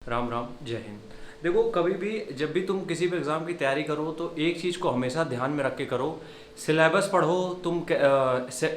राम राम, जय हिंद। देखो, कभी भी जब भी तुम किसी भी एग्ज़ाम की तैयारी करो तो एक चीज़ को हमेशा ध्यान में रख के करो। सिलेबस पढ़ो, तुम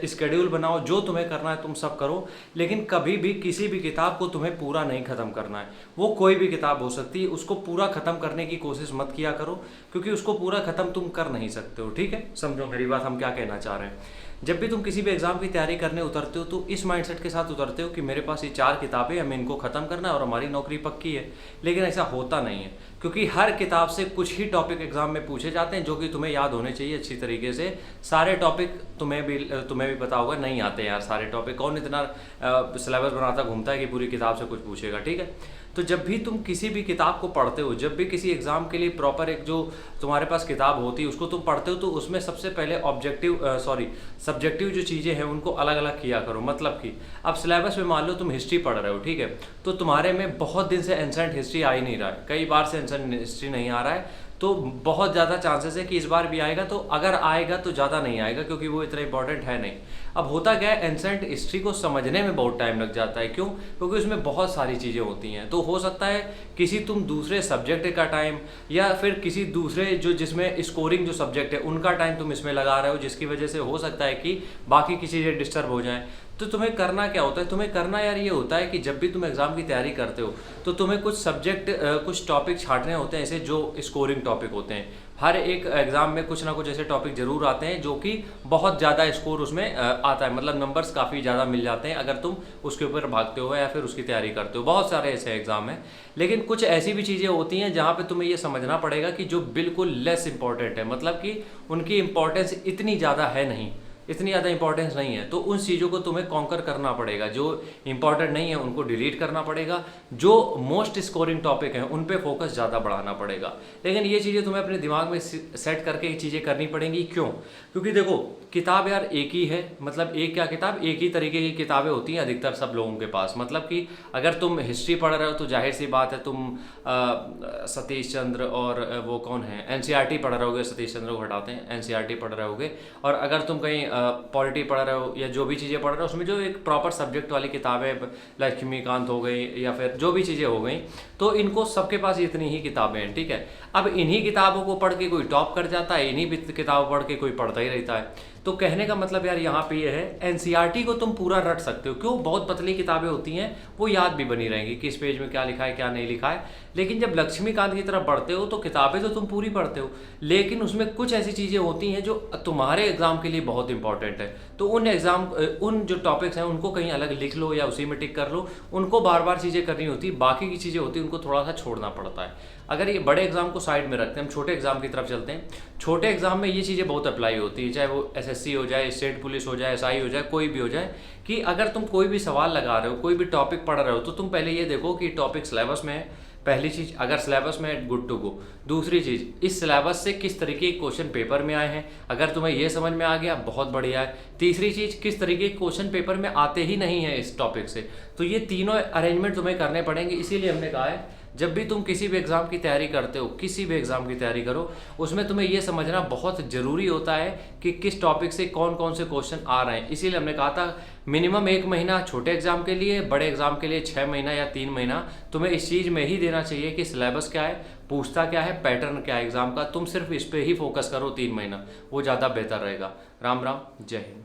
स्केड्यूल बनाओ, जो तुम्हें करना है तुम सब करो। लेकिन कभी भी किसी भी किताब को तुम्हें पूरा नहीं ख़त्म करना है। वो कोई भी किताब हो सकती है, उसको पूरा ख़त्म करने की कोशिश मत किया करो, क्योंकि उसको पूरा ख़त्म तुम कर नहीं सकते हो। ठीक है, समझो मेरी बात, हम क्या कहना चाह रहे हैं। जब भी तुम किसी भी एग्ज़ाम की तैयारी करने उतरते हो तो इस माइंडसेट के साथ उतरते हो कि मेरे पास ये 4 किताबें, हमें इनको ख़त्म करना है और हमारी नौकरी पक्की है। लेकिन ऐसा होता नहीं है, क्योंकि हर किताब से कुछ ही टॉपिक एग्जाम में पूछे जाते हैं जो कि तुम्हें याद होने चाहिए अच्छी तरीके से। सारे टॉपिक तुम्हें भी पता होगा नहीं आते यार सारे टॉपिक। कौन इतना सिलेबस बनाता घूमता है कि पूरी किताब से कुछ पूछेगा। ठीक है, तो जब भी तुम किसी भी किताब को पढ़ते हो, जब भी किसी एग्ज़ाम के लिए प्रॉपर एक जो तुम्हारे पास किताब होती है उसको तुम पढ़ते हो, तो उसमें सबसे पहले सब्जेक्टिव जो चीज़ें हैं उनको अलग अलग किया करो। मतलब कि अब सिलेबस में मान लो तुम हिस्ट्री पढ़ रहे हो, ठीक है, तो तुम्हारे में बहुत दिन से एंसेंट हिस्ट्री आ ही नहीं रहा है, कई बार से एंसेंट हिस्ट्री नहीं आ रहा है। तो बहुत ज़्यादा चांसेस है कि इस बार भी आएगा, तो अगर आएगा तो ज़्यादा नहीं आएगा, क्योंकि वो इतना इंपॉर्टेंट है नहीं। अब होता क्या है, एंसेंट हिस्ट्री को समझने में बहुत टाइम लग जाता है। क्यों? क्योंकि उसमें बहुत सारी चीज़ें होती हैं। तो हो सकता है किसी तुम दूसरे सब्जेक्ट का टाइम, या फिर किसी दूसरे जो जिसमें स्कोरिंग जो सब्जेक्ट है उनका टाइम तुम इसमें लगा रहे हो, जिसकी वजह से हो सकता है कि बाकी की चीज़ें डिस्टर्ब हो जाएं। तो तुम्हें करना क्या होता है, तुम्हें करना यार ये होता है कि जब भी तुम एग्ज़ाम की तैयारी करते हो तो तुम्हें कुछ टॉपिक छांटने होते हैं ऐसे जो स्कोरिंग टॉपिक होते हैं। हर एक एग्ज़ाम में कुछ ना कुछ ऐसे टॉपिक ज़रूर आते हैं जो कि बहुत ज़्यादा स्कोर उसमें आता है, मतलब नंबर्स काफ़ी ज़्यादा मिल जाते हैं अगर तुम उसके ऊपर भागते हो या फिर उसकी तैयारी करते हो। बहुत सारे ऐसे एग्ज़ाम हैं। लेकिन कुछ ऐसी भी चीज़ें होती हैं जहाँ पे तुम्हें ये समझना पड़ेगा कि जो बिल्कुल लेस इंपॉर्टेंट है, मतलब कि उनकी इंपॉर्टेंस इतनी ज़्यादा है नहीं, इतनी ज़्यादा इंपॉर्टेंस नहीं है। तो उन चीज़ों को तुम्हें कॉन्कर करना पड़ेगा। जो इंपॉर्टेंट नहीं है उनको डिलीट करना पड़ेगा, जो मोस्ट स्कोरिंग टॉपिक हैं उन पे फोकस ज़्यादा बढ़ाना पड़ेगा। लेकिन ये चीज़ें तुम्हें अपने दिमाग में सेट करके ये चीज़ें करनी पड़ेंगी। क्यों? क्योंकि देखो, किताब यार एक ही है, मतलब एक क्या किताब, एक ही तरीके की किताबें होती हैं अधिकतर सब लोगों के पास। मतलब कि अगर तुम हिस्ट्री पढ़ रहे हो तो जाहिर सी बात है तुम सतीश चंद्र और वो कौन है, एनसीईआरटी पढ़ रहे होगे, सतीश चंद्र को हटाते हैं, एनसीईआरटी पढ़ रहे होगे। और अगर तुम कहीं पॉलिटी पढ़ रहे हो या जो भी चीज़ें पढ़ रहे हो उसमें जो एक प्रॉपर सब्जेक्ट वाली किताबें, लक्ष्मीकांत हो गई या फिर जो भी चीज़ें हो गई, तो इनको सबके पास इतनी ही किताबें हैं। ठीक है, अब इन्हीं किताबों को पढ़ के कोई टॉप कर जाता है, इन्हीं किताबों पढ़ के कोई पढ़ता ही रहता है। तो कहने का मतलब यार यहाँ पे ये है, एनसीईआरटी को तुम पूरा रट सकते हो। क्यों? बहुत पतली किताबें होती हैं, वो याद भी बनी रहेंगी किस पेज में क्या लिखा है क्या नहीं लिखा है। लेकिन जब लक्ष्मीकांत की तरफ बढ़ते हो तो किताबें तो तुम पूरी पढ़ते हो, लेकिन उसमें कुछ ऐसी चीज़ें होती हैं जो तुम्हारे एग्जाम के लिए बहुत इंपॉर्टेंट है। तो उन जो टॉपिक्स हैं उनको कहीं अलग लिख लो या उसी में टिक कर लो। उनको बार बार चीज़ें करनी होती, बाकी की चीज़ें होती हैं उनको थोड़ा सा छोड़ना पड़ता है। अगर ये बड़े एग्जाम को साइड में रखते हैं, हम छोटे एग्जाम की तरफ चलते हैं। छोटे एग्जाम में ये चीज़ें बहुत अप्लाई होती है, चाहे वो एसएससी हो जाए, स्टेट पुलिस हो जाए, एसआई हो जाए, कोई भी हो जाए, कि अगर तुम कोई भी सवाल लगा रहे हो, कोई भी टॉपिक पढ़ रहे हो, तो तुम पहले ये देखो कि टॉपिक सिलेबस में है। पहली चीज़, अगर सिलेबस में है, गुड टू गो। दूसरी चीज़, इस सिलेबस से किस तरीके के क्वेश्चन पेपर में आए हैं, अगर तुम्हें ये समझ में आ गया बहुत बढ़िया है। तीसरी चीज़, किस तरीके के क्वेश्चन पेपर में आते ही नहीं है इस टॉपिक से। तो ये तीनों अरेंजमेंट तुम्हें करने पड़ेंगे। इसीलिए हमने कहा है जब भी तुम किसी भी एग्ज़ाम की तैयारी करते हो, किसी भी एग्ज़ाम की तैयारी करो, उसमें तुम्हें ये समझना बहुत ज़रूरी होता है कि किस टॉपिक से कौन कौन से क्वेश्चन आ रहे हैं। इसीलिए हमने कहा था मिनिमम 1 महीना छोटे एग्ज़ाम के लिए, बड़े एग्ज़ाम के लिए 6 महीना या 3 महीना तुम्हें इस चीज़ में ही देना चाहिए कि सिलेबस क्या है, पूछता क्या है, पैटर्न क्या है एग्ज़ाम का। तुम सिर्फ इस पर ही फोकस करो 3 महीना, वो ज़्यादा बेहतर रहेगा। राम राम, जय हिंद।